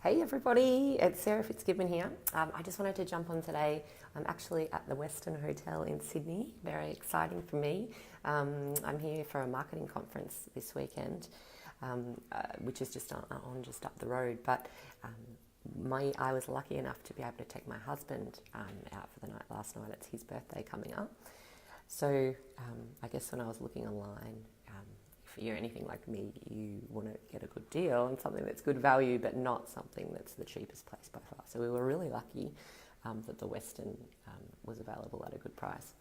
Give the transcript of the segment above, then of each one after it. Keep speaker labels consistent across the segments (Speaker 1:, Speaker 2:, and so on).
Speaker 1: Hey everybody, it's Sarah Fitzgibbon here. I just wanted to jump on today. I'm actually at the Westin Hotel in Sydney, very exciting for me. I'm here for a marketing conference this weekend, which is just just up the road. But I was lucky enough to be able to take my husband out for the night last night. It's his birthday coming up. So I guess when I was looking online, if you're anything like me, you want to get a good deal and something that's good value, but not something that's the cheapest place by far. So we were really lucky that the Westin was available at a good price.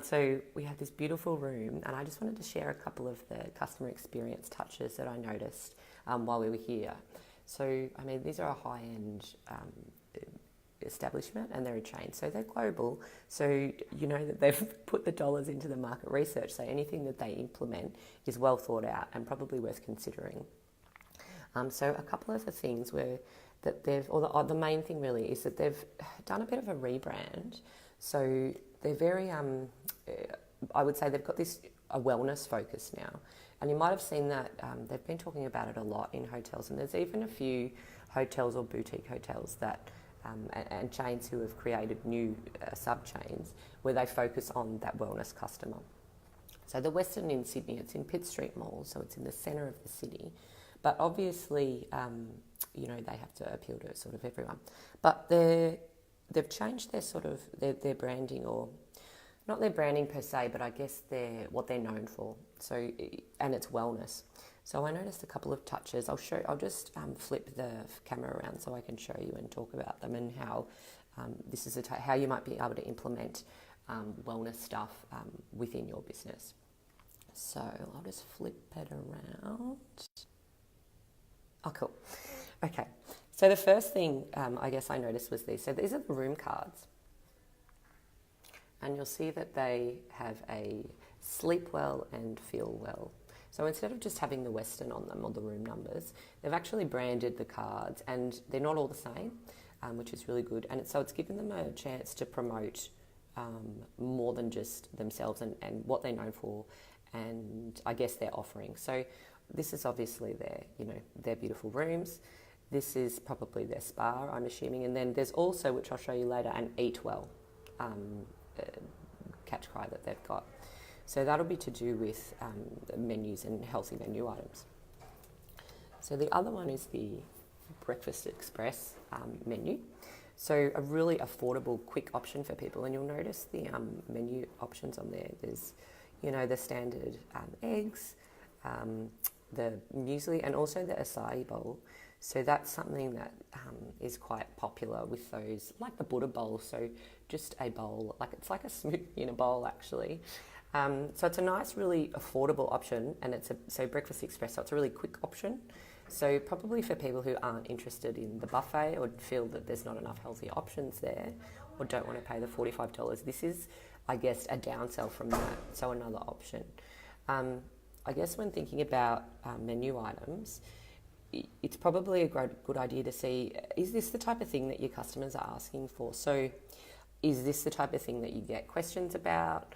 Speaker 1: So we had this beautiful room, and I just wanted to share a couple of the customer experience touches that I noticed while we were here. So, I mean, these are a high-end establishment, and they're a chain, so they're global. So you know that they've put the dollars into the market research, so anything that they implement is well thought out and probably worth considering. So a couple of the things were that the main thing really is that they've done a bit of a rebrand. So they're very, I would say they've got a wellness focus now. And you might have seen that they've been talking about it a lot in hotels, and there's even a few hotels or boutique hotels that and chains who have created new sub-chains where they focus on that wellness customer. So the Westin in Sydney, it's in Pitt Street Mall, so it's in the centre of the city. But obviously, they have to appeal to sort of everyone. But they've changed their branding, or not their branding per se, but I guess what they're known for. So, and it's wellness. So I noticed a couple of touches. I'll just flip the camera around so I can show you and talk about them, and how this is how you might be able to implement wellness stuff within your business. So I'll just flip it around. Oh, cool. Okay. So the first thing I guess I noticed was these. So these are the room cards. And you'll see that they have a sleep well and feel well. So instead of just having the Westin on them or the room numbers, they've actually branded the cards, and they're not all the same, which is really good. And so it's given them a chance to promote more than just themselves and what they're known for, and I guess their offering. So this is obviously their beautiful rooms. This is probably their spa, I'm assuming. And then there's also, which I'll show you later, an Eat Well catch cry that they've got. So that'll be to do with menus and healthy menu items. So the other one is the Breakfast Express menu. So a really affordable, quick option for people. And you'll notice the menu options on there. There's, the standard eggs, the muesli, and also the acai bowl. So that's something that is quite popular with those, like the Buddha bowl. So just a bowl, it's like a smoothie in a bowl actually. So it's a nice, really affordable option, and so Breakfast Express, so it's a really quick option. So probably for people who aren't interested in the buffet or feel that there's not enough healthy options there, or don't want to pay the $45, this is, I guess, a downsell from that, so another option. I guess when thinking about menu items, it's probably a good idea to see, is this the type of thing that your customers are asking for? So is this the type of thing that you get questions about?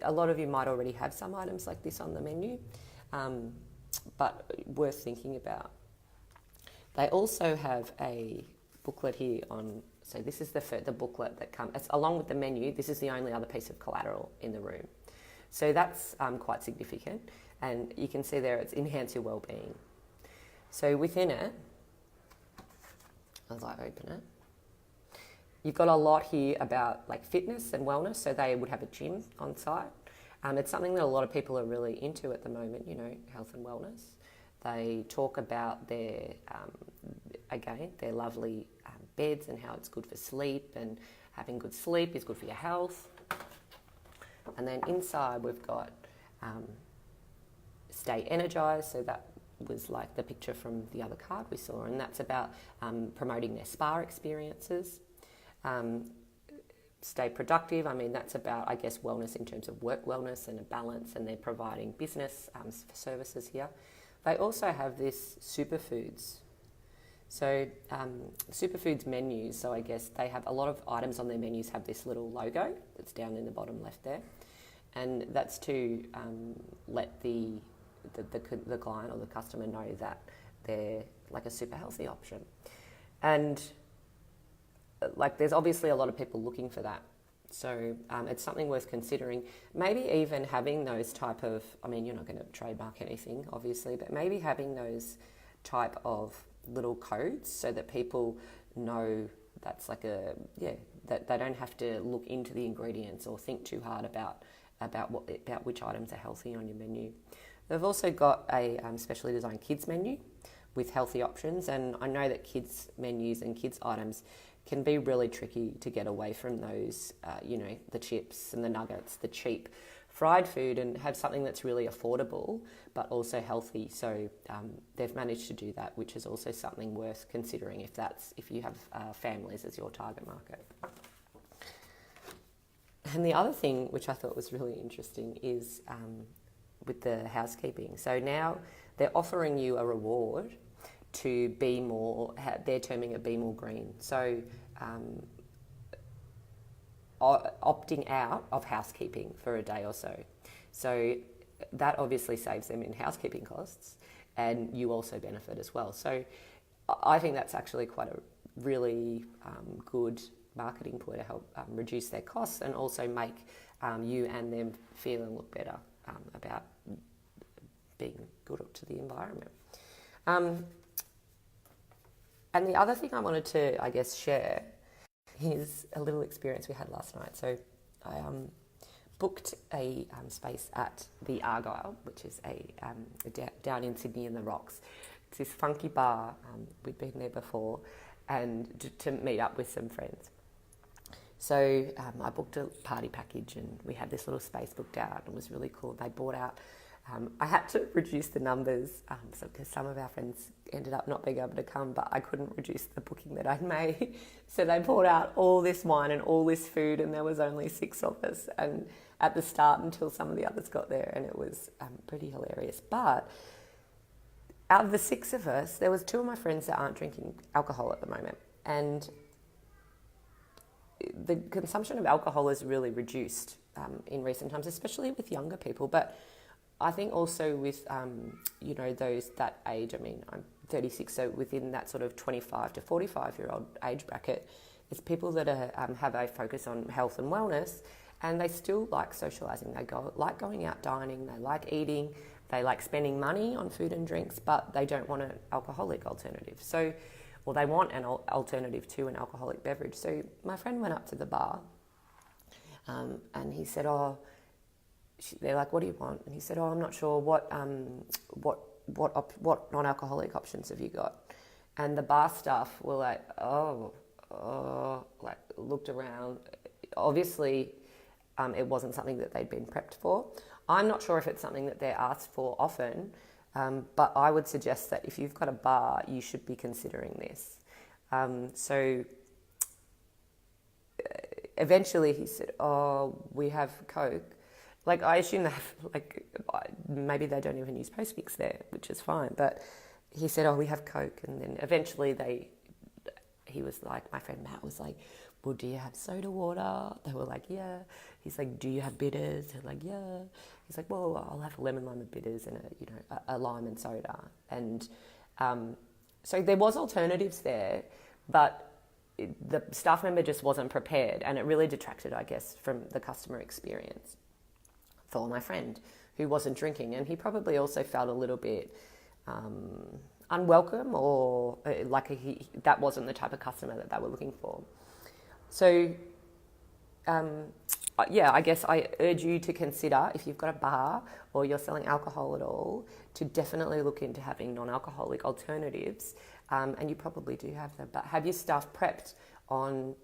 Speaker 1: A lot of you might already have some items like this on the menu, but worth thinking about. They also have a booklet here so this is the booklet that comes, along with the menu, this is the only other piece of collateral in the room. So that's quite significant, and you can see there it's enhance your well-being. So within it, as I open it, you've got a lot here about fitness and wellness, so they would have a gym on site. It's something that a lot of people are really into at the moment, health and wellness. They talk about their lovely beds and how it's good for sleep, and having good sleep is good for your health. And then inside we've got stay energized, so that was like the picture from the other card we saw, and that's about promoting their spa experiences. Stay productive, that's about, I guess, wellness in terms of work wellness and a balance, and they're providing business services here. They also have this superfoods. So superfoods menus, so I guess they have a lot of items on their menus have this little logo that's down in the bottom left there, and that's to let the client or the customer know that they're like a super healthy option. And like there's obviously a lot of people looking for that. So it's something worth considering. Maybe even having those type of, I mean, you're not going to trademark anything, obviously, but maybe having those type of little codes so that people know that's like that they don't have to look into the ingredients or think too hard about which items are healthy on your menu. They've also got a specially designed kids menu with healthy options, and I know that kids menus and kids items can be really tricky to get away from those, the chips and the nuggets, the cheap fried food, and have something that's really affordable but also healthy. So they've managed to do that, which is also something worth considering if you have families as your target market. And the other thing, which I thought was really interesting, is with the housekeeping. So now they're offering you a reward to be more, they're terming it be more green. So opting out of housekeeping for a day or so. So that obviously saves them in housekeeping costs, and you also benefit as well. So I think that's actually quite a really good marketing ploy to help reduce their costs and also make you and them feel and look better about being good to the environment. And the other thing I wanted to, I guess, share is a little experience we had last night. So I booked a space at the Argyle, which is down in Sydney in the Rocks. It's this funky bar. We'd been there before, and to meet up with some friends. So I booked a party package, and we had this little space booked out. It was really cool. They bought out. I had to reduce the numbers because some of our friends ended up not being able to come, but I couldn't reduce the booking that I'd made. So they bought out all this wine and all this food, and there was only 6 of us, and at the start until some of the others got there, and it was pretty hilarious. But out of the 6 of us, there was 2 of my friends that aren't drinking alcohol at the moment, and the consumption of alcohol is really reduced in recent times, especially with younger people. But I think also with, those that age, I mean, I'm 36, so within that sort of 25 to 45-year-old age bracket, it's people that have a focus on health and wellness, and they still like socialising. They like going out dining, they like eating, they like spending money on food and drinks, but they don't want an alcoholic alternative. So, well, they want an alternative to an alcoholic beverage. So my friend went up to the bar and he said, they're like, what do you want? And he said, I'm not sure, what non-alcoholic options have you got? And the bar staff were like, like looked around. Obviously, it wasn't something that they'd been prepped for. I'm not sure if it's something that they're asked for often, but I would suggest that if you've got a bar, you should be considering this. So eventually he said, we have Coke. Like, I assume they have, maybe they don't even use Postfix there, which is fine. But he said, we have Coke. And then eventually he was like, my friend Matt was like, well, do you have soda water? They were like, yeah. He's like, do you have bitters? They're like, yeah. He's like, well, I'll have a lemon lime and bitters and a lime and soda. And so there was alternatives there, but the staff member just wasn't prepared, and it really detracted, I guess, from the customer experience for my friend who wasn't drinking. And he probably also felt a little bit unwelcome, or that wasn't the type of customer that they were looking for. So, I guess I urge you to consider, if you've got a bar or you're selling alcohol at all, to definitely look into having non-alcoholic alternatives. And you probably do have them, but have your staff prepped on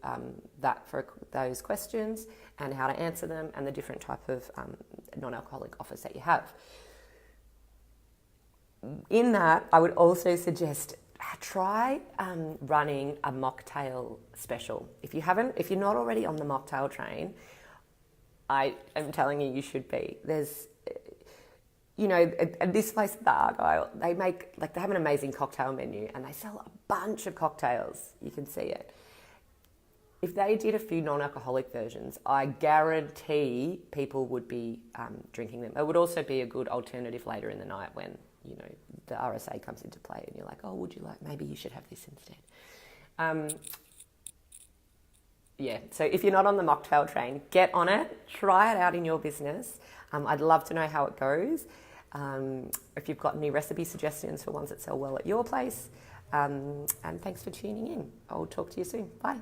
Speaker 1: that for those questions and how to answer them and the different type of non-alcoholic offers that you have. In that, I would also suggest try running a mocktail special. If you're not already on the mocktail train, I am telling you should be. There's, at this place at the Argyle, they have an amazing cocktail menu and they sell a bunch of cocktails. You can see it. If they did a few non-alcoholic versions, I guarantee people would be drinking them. It would also be a good alternative later in the night when the RSA comes into play and you're like, oh, would you like, maybe you should have this instead. So if you're not on the mocktail train, get on it, try it out in your business. I'd love to know how it goes. If you've got any recipe suggestions for ones that sell well at your place. And thanks for tuning in. I'll talk to you soon. Bye.